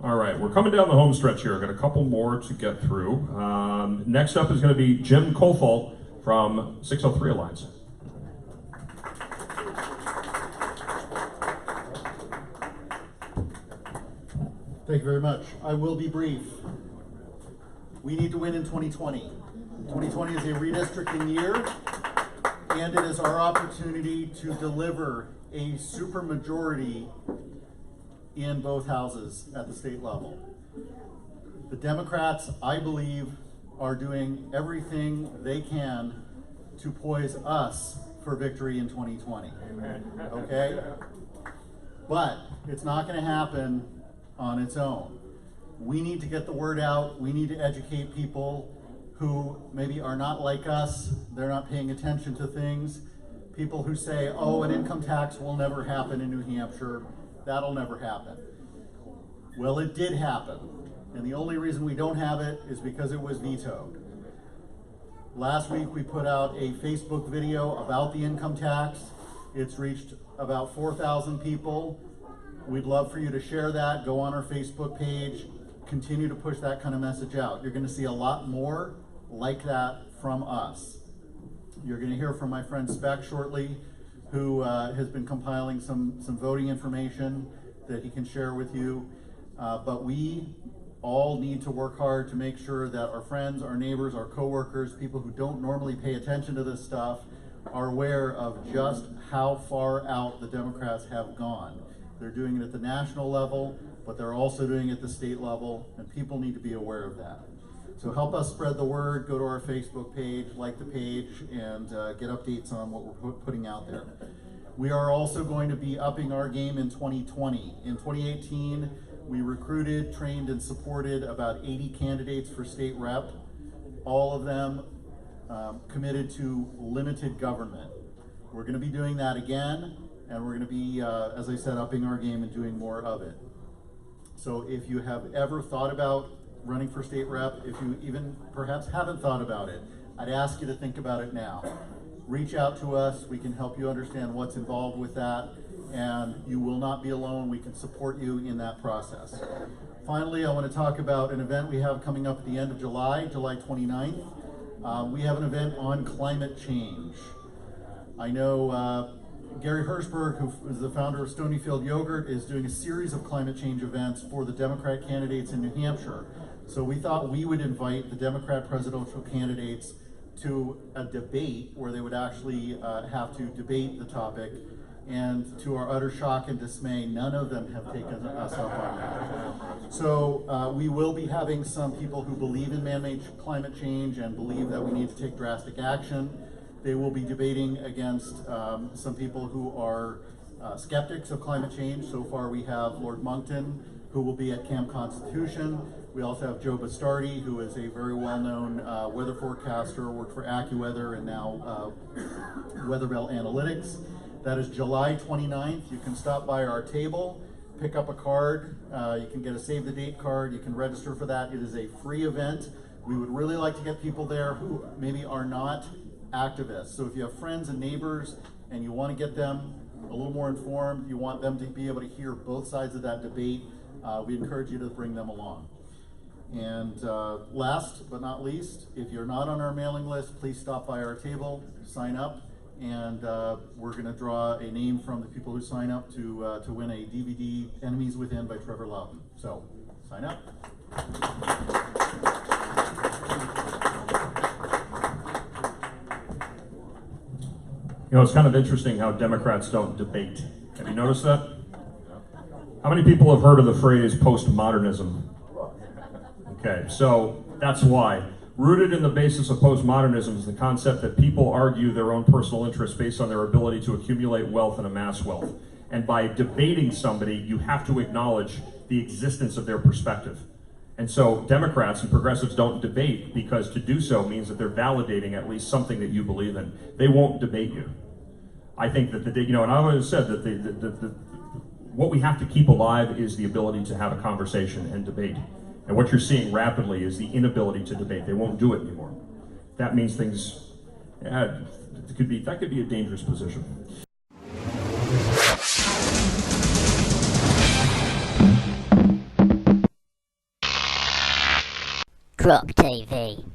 All right, we're coming down the home stretch here. I've got a couple more to get through. Next up is going to be Jim Kofalt from 603 Alliance. Thank you very much. I will be brief. We need to win in 2020. 2020 is a redistricting year, and it is our opportunity to deliver a supermajority in both houses at the state level. The Democrats, I believe, are doing everything they can to poise us for victory in 2020. Amen. Okay? But it's not going to happen on its own. We need to get the word out. We need to educate people who maybe are not like us. They're not paying attention to things. People who say, oh, an income tax will never happen in New Hampshire. That'll never happen. Well, it did happen. And the only reason we don't have it is because it was vetoed. Last week we put out a Facebook video about the income tax. It's reached about 4,000 people. We'd love for you to share that. Go on our Facebook page. Continue to push that kind of message out. You're going to see a lot more like that from us. You're going to hear from my friend Speck shortly, who has been compiling some voting information that he can share with you. But we all need to work hard to make sure that our friends, our neighbors, our coworkers, people who don't normally pay attention to this stuff are aware of just how far out the Democrats have gone. They're doing it at the national level, but they're also doing it at the state level, and people need to be aware of that. So help us spread the word. Go to our Facebook page, like the page, and get updates on what we're putting out there. We are also going to be upping our game in 2020. In 2018, we recruited, trained, and supported about 80 candidates for state rep, all of them committed to limited government. We're going to be doing that again, and we're going to be, as I said, upping our game and doing more of it. So if you have ever thought about running for state rep, if you even perhaps haven't thought about it, I'd ask you to think about it now. Reach out to us. We can help you understand what's involved with that, and you will not be alone. We can support you in that process. Finally, I want to talk about an event we have coming up at the end of July, July 29th. We have an event on climate change. I know Gary Hirschberg, who is the founder of Stonyfield Yogurt, is doing a series of climate change events for the Democrat candidates in New Hampshire. So we thought we would invite the Democrat presidential candidates to a debate where they would actually have to debate the topic. And to our utter shock and dismay, none of them have taken us up on that. So we will be having some people who believe in man-made climate change and believe that we need to take drastic action. They will be debating against some people who are skeptics of climate change. So far we have Lord Moncton, who will be at Camp Constitution. We also have Joe Bastardi, who is a very well-known weather forecaster, worked for AccuWeather and now Weatherbell Analytics. That is July 29th. You can stop by our table, pick up a card. You can get a save the date card. You can register for that. It is a free event. We would really like to get people there who maybe are not activists. So if you have friends and neighbors and you want to get them a little more informed, you want them to be able to hear both sides of that debate, we encourage you to bring them along. And last but not least, if you're not on our mailing list, please stop by our table, sign up, and we're going to draw a name from the people who sign up to win a DVD, Enemies Within by Trevor Loudon. So, sign up. You know, it's kind of interesting how Democrats don't debate. Have you noticed that? How many people have heard of the phrase postmodernism? Okay, so that's why. Rooted in the basis of postmodernism is the concept that people argue their own personal interests based on their ability to accumulate wealth and amass wealth. And by debating somebody, you have to acknowledge the existence of their perspective. And so Democrats and progressives don't debate because to do so means that they're validating at least something that you believe in. They won't debate you. I think that and I always said that what we have to keep alive is the ability to have a conversation and debate. And what you're seeing rapidly is the inability to debate. They won't do it anymore. That means things, that could be a dangerous position. Croc TV.